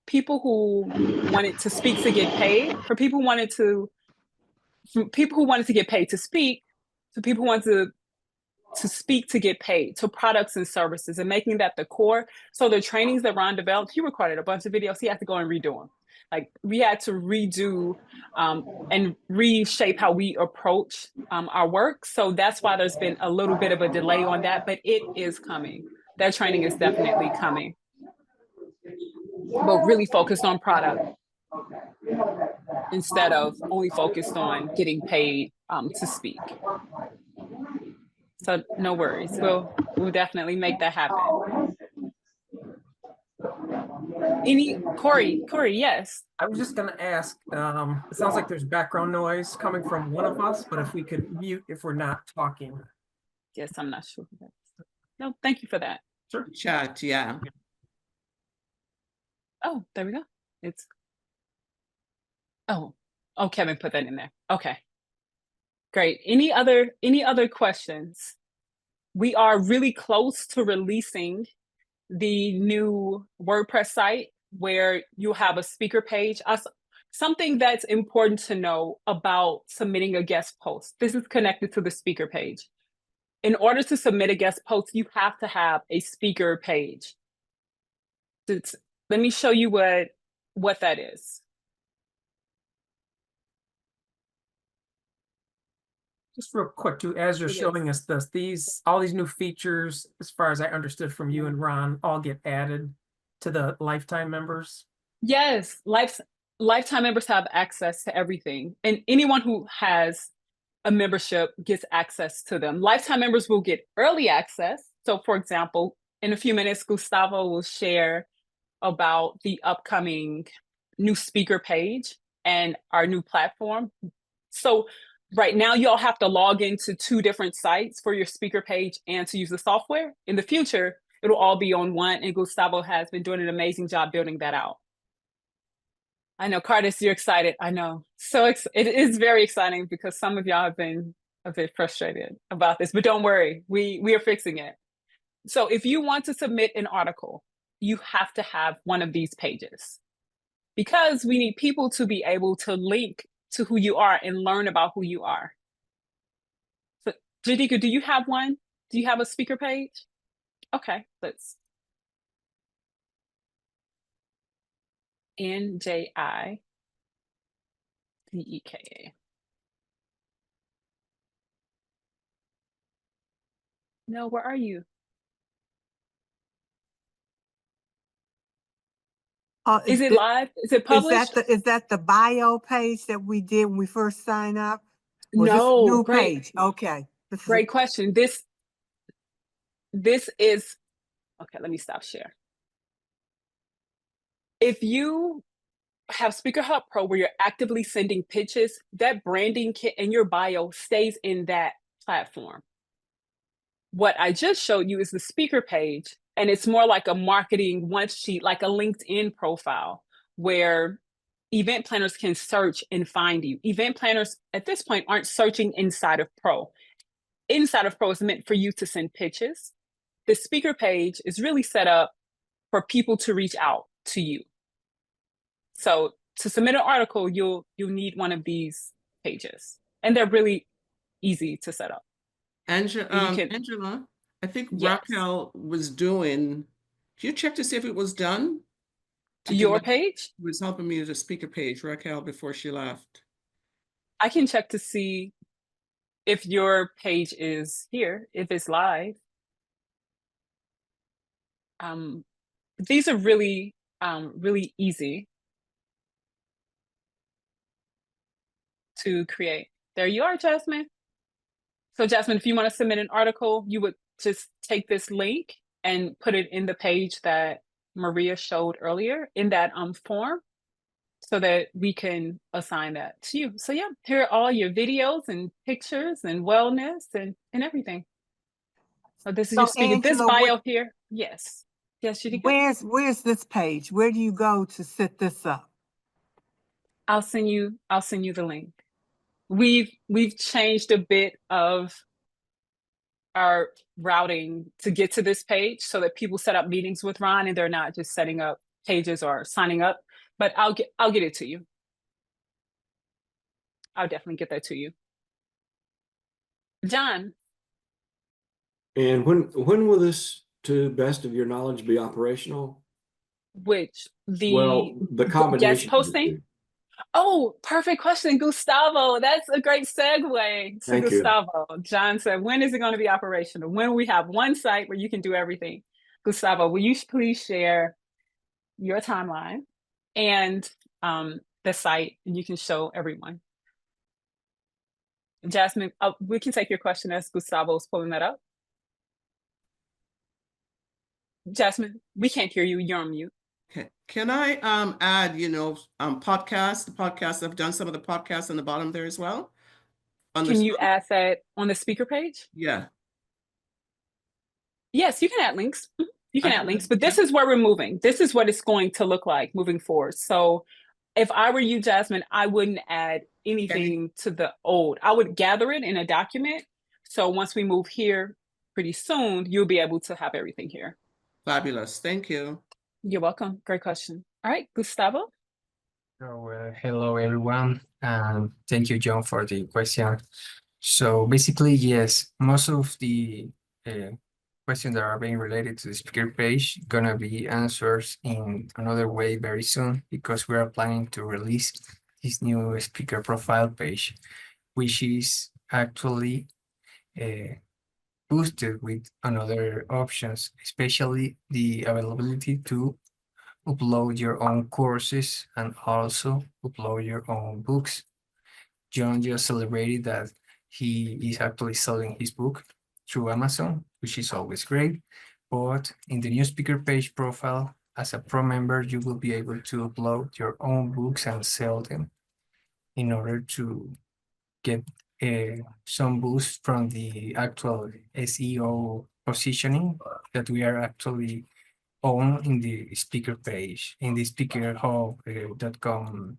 people who wanted to speak to get paid, from people who wanted to get paid to speak, to people who wanted to speak to get paid, to products and services, and making that the core. So the trainings that Ron developed, he recorded a bunch of videos. He had to go and redo them. Like, we had to redo and reshape how we approach our work. So that's why there's been a little bit of a delay on that, but it is coming. That training is definitely coming, but really focused on product instead of only focused on getting paid to speak. So no worries, we'll definitely make that happen. Corey, yes. I was just gonna ask, it sounds like there's background noise coming from one of us, but if we could mute if we're not talking. Yes, I'm not sure. No, thank you for that. Sure. Chat, yeah. Oh, there we go. Kevin put that in there. Okay. Great. Any other questions? We are really close to releasing the new WordPress site where you have a speaker page. Something that's important to know about submitting a guest post. This is connected to the speaker page. In order to submit a guest post, you have to have a speaker page. Let me show you what that is. Just real quick too, as you're showing us all these new features, as far as I understood from you and Ron, all get added to the lifetime members. Yes, lifetime members have access to everything, and anyone who has a membership gets access to them. Lifetime members will get early access. So for example, in a few minutes, Gustavo will share about the upcoming new speaker page and our new platform. So right now, you all have to log into 2 different sites for your speaker page and to use the software. In the future, it'll all be on one, and Gustavo has been doing an amazing job building that out. I know, Cardis, you're excited. I know. So it is very exciting because some of y'all have been a bit frustrated about this, but don't worry, we are fixing it. So if you want to submit an article, you have to have one of these pages, because we need people to be able to link to who you are and learn about who you are. So Jadika, do you have one? Do you have a speaker page? Okay, let's. NJIDEKA. No, where are you? Is it live? Is it published? Is that the bio page that we did when we first signed up? Or No, new great. page. Okay. Great question. This is, okay, let me stop share. have SpeakerHub Pro where you're actively sending pitches, that branding kit in your bio stays in that platform. What I just showed you is the speaker page, and it's more like a marketing one sheet, like a LinkedIn profile, where event planners can search and find you. Event planners at this point aren't searching inside of Pro. Inside of Pro is meant for you to send pitches. The speaker page is really set up for people to reach out to you. So to submit an article, you'll need one of these pages, and they're really easy to set up. Angela, I think Yes. Raquel was doing, did you check to see if it was done? Your page? Was helping me with the speaker page, Raquel, before she left. I can check to see if your page is here, if it's live. These are really, really easy to create. There you are, Jasmine. So Jasmine, if you want to submit an article, you would just take this link and put it in the page that Maria showed earlier in that form, so that we can assign that to you. So yeah, here are all your videos and pictures and wellness and everything. So this is your speaker. Angela, this bio here. Yes. Yes, Judy. Where's this page? Where do you go to set this up? I'll send you the link. We've changed a bit of our routing to get to this page so that people set up meetings with Ron and they're not just setting up pages or signing up. But I'll get it to you. I'll definitely get that to you. John. And when will this, to the best of your knowledge, be operational? Which the combination guest posting? Oh, perfect question, Gustavo. That's a great segue to Gustavo. John said, when is it going to be operational? When we have one site where you can do everything. Gustavo, will you please share your timeline and the site, and you can show everyone. Jasmine, we can take your question as Gustavo is pulling that up. Jasmine, we can't hear you. You're on mute. Okay. Can I add, podcasts? The podcasts, I've done some of the podcasts on the bottom there as well. Can you add that on the speaker page? Yeah. Yes, you can add links. You can add links, but this is where we're moving. This is what it's going to look like moving forward. So if I were you, Jasmine, I wouldn't add anything to the old. I would gather it in a document. So once we move here pretty soon, you'll be able to have everything here. Fabulous. Thank you. You're welcome. Great question. All right, Gustavo. So, hello, everyone. Thank you, John, for the question. So basically, yes, most of the questions that are being related to the speaker page gonna be answered in another way very soon, because we are planning to release this new speaker profile page, which is actually boosted with another options, especially the availability to upload your own courses and also upload your own books. John just celebrated that he is actually selling his book through Amazon, which is always great. But in the new speaker page profile, as a pro member, you will be able to upload your own books and sell them in order to get some boost from the actual SEO positioning that we are actually on in the speaker page, in the SpeakerHub.com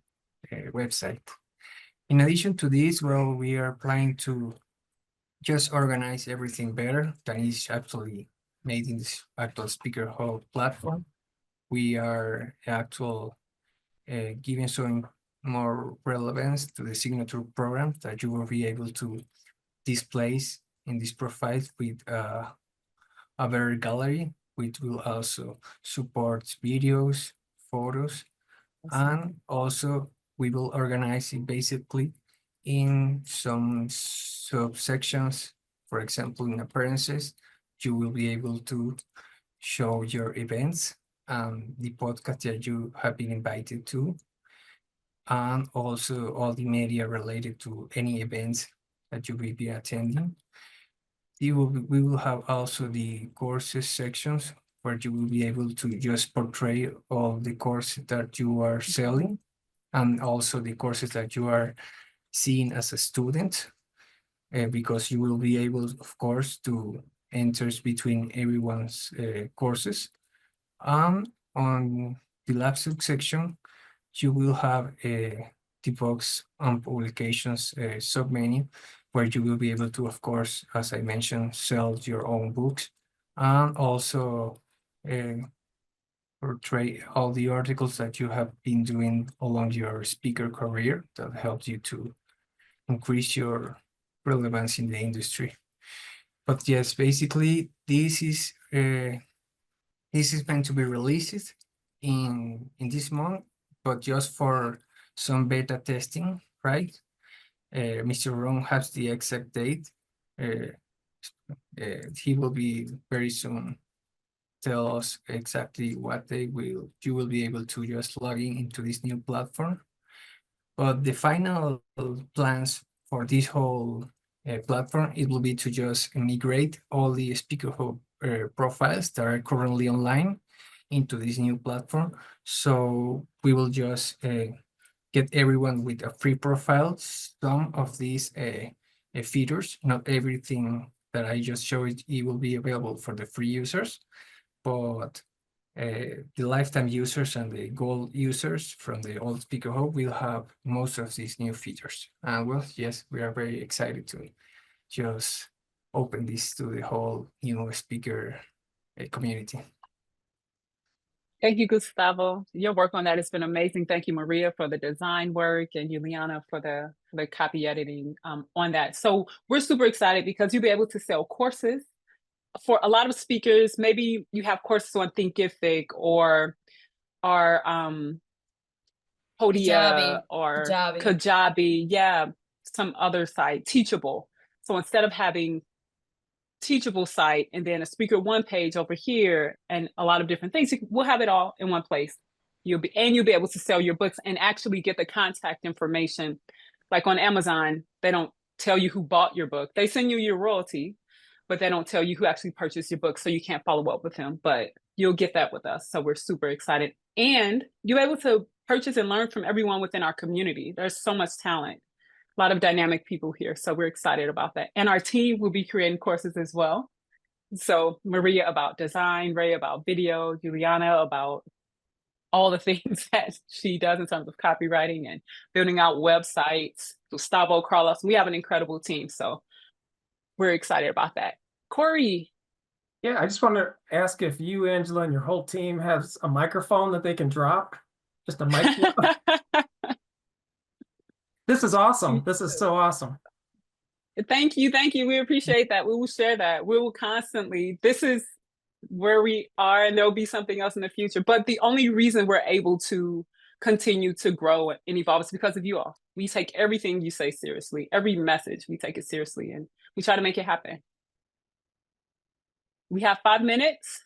website. In addition to this, well, we are planning to just organize everything better that is actually made in this actual SpeakerHub platform. We are giving some more relevance to the signature program that you will be able to display in this profile with a better gallery, which will also support videos, photos, and also we will organize it basically in some subsections. For example, in appearances, you will be able to show your events and the podcast that you have been invited to, and also all the media related to any events that you will be attending. We will have also the courses sections where you will be able to just portray all the courses that you are selling and also the courses that you are seeing as a student, because you will be able, of course, to enter between everyone's courses. On the lab section, you will have the books and publications submenu, where you will be able to, of course, as I mentioned, sell your own books, and also portray all the articles that you have been doing along your speaker career that helps you to increase your relevance in the industry. But yes, basically, this is going to be released in this month, but just for some beta testing, right? Mr. Ron has the exact date. He will be very soon tell us exactly what you will be able to just log in into this new platform. But the final plans for this whole platform, it will be to just migrate all the SpeakerHub profiles that are currently online into this new platform. So we will just get everyone with a free profile. Some of these features, not everything that I just showed, it will be available for the free users, but the lifetime users and the gold users from the old SpeakerHub will have most of these new features. And well, yes, we are very excited to just open this to the whole new speaker community. Thank you, Gustavo. Your work on that has been amazing. Thank you, Maria, for the design work, and Juliana for the copy editing on that. So we're super excited because you'll be able to sell courses for a lot of speakers. Maybe you have courses on Thinkific or Podia or Kajabi, yeah, some other site, Teachable. So instead of having Teachable site and then a Speaker One page over here and a lot of different things, we'll have it all in one place. You'll be able to sell your books and actually get the contact information. Like on Amazon, they don't tell you who bought your book. They send you your royalty, but they don't tell you who actually purchased your book, so you can't follow up with him, but you'll get that with us. So we're super excited. And you're able to purchase and learn from everyone within our community. There's so much talent, a lot of dynamic people here. So we're excited about that. And our team will be creating courses as well. So Maria about design, Ray about video, Juliana about all the things that she does in terms of copywriting and building out websites, Gustavo, Carlos. We have an incredible team. So we're excited about that. Corey. Yeah, I just want to ask if you, Angela, and your whole team has a microphone that they can drop. Just a microphone. This is awesome. This is so awesome. Thank you. Thank you. We appreciate that. We will share that. We will constantly, this is where we are, and there'll be something else in the future. But the only reason we're able to continue to grow and evolve is because of you all. We take everything you say seriously. Every message, we take it seriously, and we try to make it happen. We have 5 minutes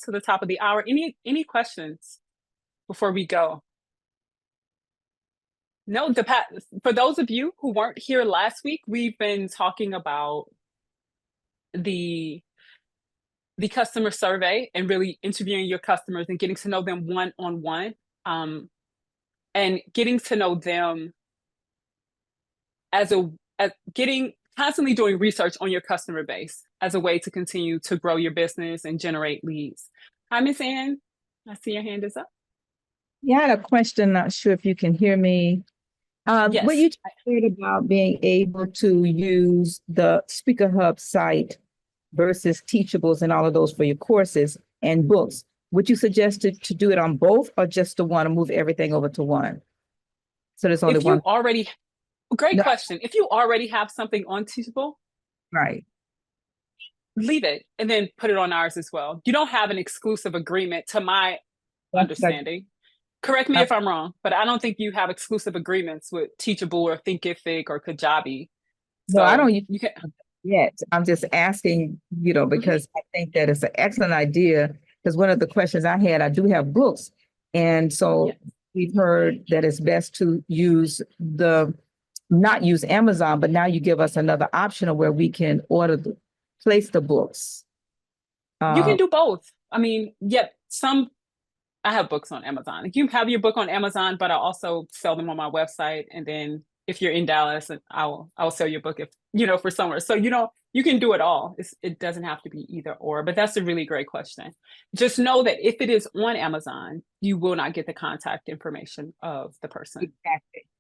to the top of the hour. Any questions before we go? No, for those of you who weren't here last week, we've been talking about the customer survey and really interviewing your customers and getting to know them one-on-one, and getting to know them as constantly doing research on your customer base as a way to continue to grow your business and generate leads. Hi, Miss Ann. I see your hand is up. Yeah, I had a question. Not sure if you can hear me. Yes. What you said about being able to use the SpeakerHub site versus Teachables and all of those for your courses and books, would you suggest to do it on both or just to want to move everything over to one? So there's only one. Great question. If you already have something on Teachable, right, leave it and then put it on ours as well. You don't have an exclusive agreement, to my understanding. Correct me if I'm wrong, but I don't think you have exclusive agreements with Teachable or Thinkific or Kajabi. No, I don't yet. I'm just asking, because I think that it's an excellent idea, because one of the questions I had, I do have books. And so we've heard that it's best to not use Amazon, but now you give us another option of where we can place the books. You can do both. I mean, some I have books on Amazon. Like, you can have your book on Amazon, but I also sell them on my website. And then if you're in Dallas, I'll sell your book, if for somewhere. So you can do it all. It doesn't have to be either or. But that's a really great question. Just know that if it is on Amazon, you will not get the contact information of the person.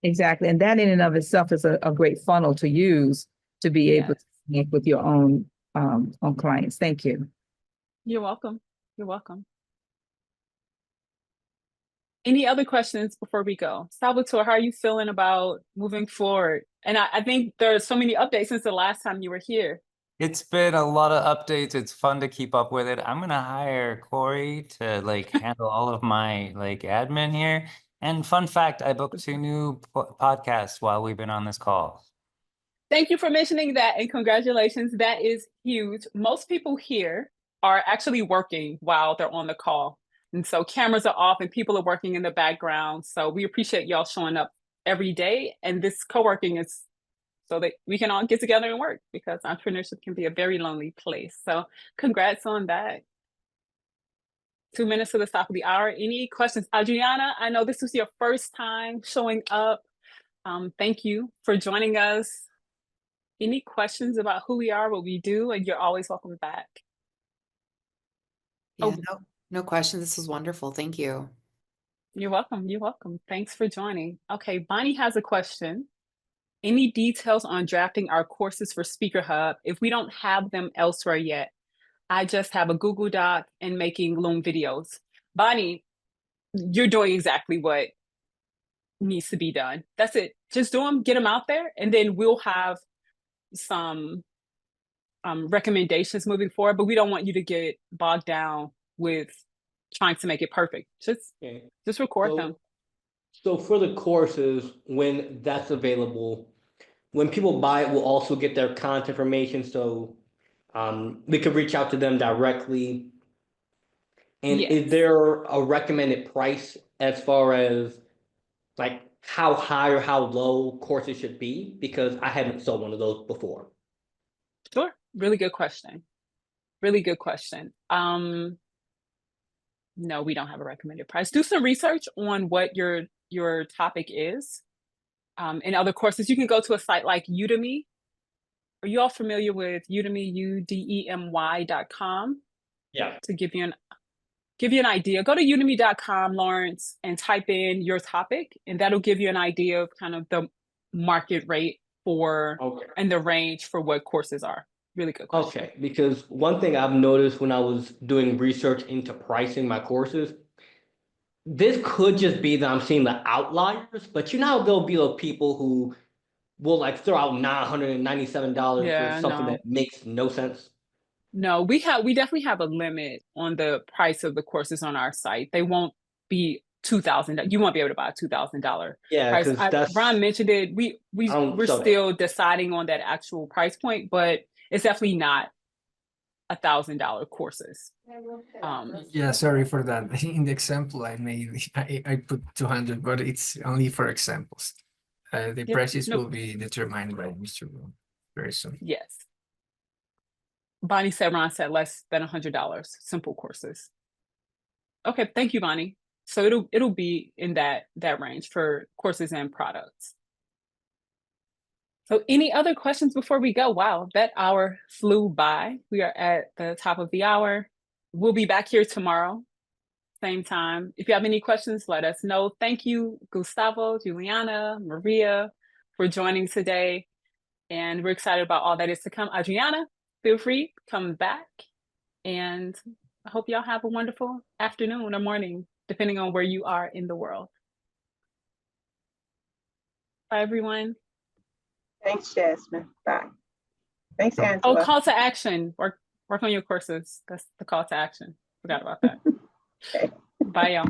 Exactly. And that in and of itself is a great funnel to use to be able to connect with your own clients. Thank you. You're welcome. You're welcome. Any other questions before we go? Salvatore, how are you feeling about moving forward? And I think there are so many updates since the last time you were here. It's been a lot of updates. It's fun to keep up with it. I'm gonna hire Corey to handle all of my admin here. And fun fact, I booked 2 new podcasts while we've been on this call. Thank you for mentioning that, and congratulations. That is huge. Most people here are actually working while they're on the call. And so cameras are off and people are working in the background. So we appreciate y'all showing up every day. And this co-working is so that we can all get together and work, because entrepreneurship can be a very lonely place. So congrats on that. 2 minutes to the top of the hour. Any questions? Adriana, I know this was your first time showing up. Thank you for joining us. Any questions about who we are, what we do? And you're always welcome back. Yeah, no questions. This was wonderful. Thank you. You're welcome. You're welcome. Thanks for joining. Okay, Bonnie has a question. Any details on drafting our courses for SpeakerHub? If we don't have them elsewhere yet, I just have a Google Doc and making Loom videos. Bonnie, you're doing exactly what needs to be done. That's it. Just do them, get them out there, and then we'll have some recommendations moving forward, but we don't want you to get bogged down with trying to make it perfect. Just record them. So for the courses, when that's available, when people buy it, we'll also get their contact information, so we could reach out to them directly. And is there a recommended price as far as how high or how low courses should be? Because I haven't sold one of those before. Sure. Really good question. Really good question. No, we don't have a recommended price. Do some research on what your topic is. In other courses, you can go to a site like Udemy. Are you all familiar with Udemy, udemy.com? Yeah. To give you an idea, go to udemy.com, Lawrence, and type in your topic, and that'll give you an idea of kind of the market rate and the range for what courses are. Really good question. Okay, because one thing I've noticed when I was doing research into pricing my courses, this could just be that I'm seeing the outliers, but there'll be people who will throw out $997 for something that makes no sense. No, we definitely have a limit on the price of the courses on our site. They won't be $2,000. You won't be able to buy a $2,000 price. That's Ron mentioned it. We're still deciding on that actual price point, but it's definitely not $1,000 courses. Yeah, sorry for that. In the example I made, I put 200, but it's only for examples. The prices will be determined by Mr. Wu very soon. Yes. Bonnie said, Ron said less than $100, simple courses. Okay, thank you, Bonnie. So it'll be in that range for courses and products. So any other questions before we go? Wow, that hour flew by. We are at the top of the hour. We'll be back here tomorrow, same time. If you have any questions, let us know. Thank you, Gustavo, Juliana, Maria, for joining today. And we're excited about all that is to come. Adriana, feel free, come back. And I hope y'all have a wonderful afternoon or morning, depending on where you are in the world. Bye, everyone. Thanks, Jasmine. Bye. Thanks, Angela. Oh, call to action. Work on your courses. That's the call to action. Forgot about that. Okay. Bye, y'all.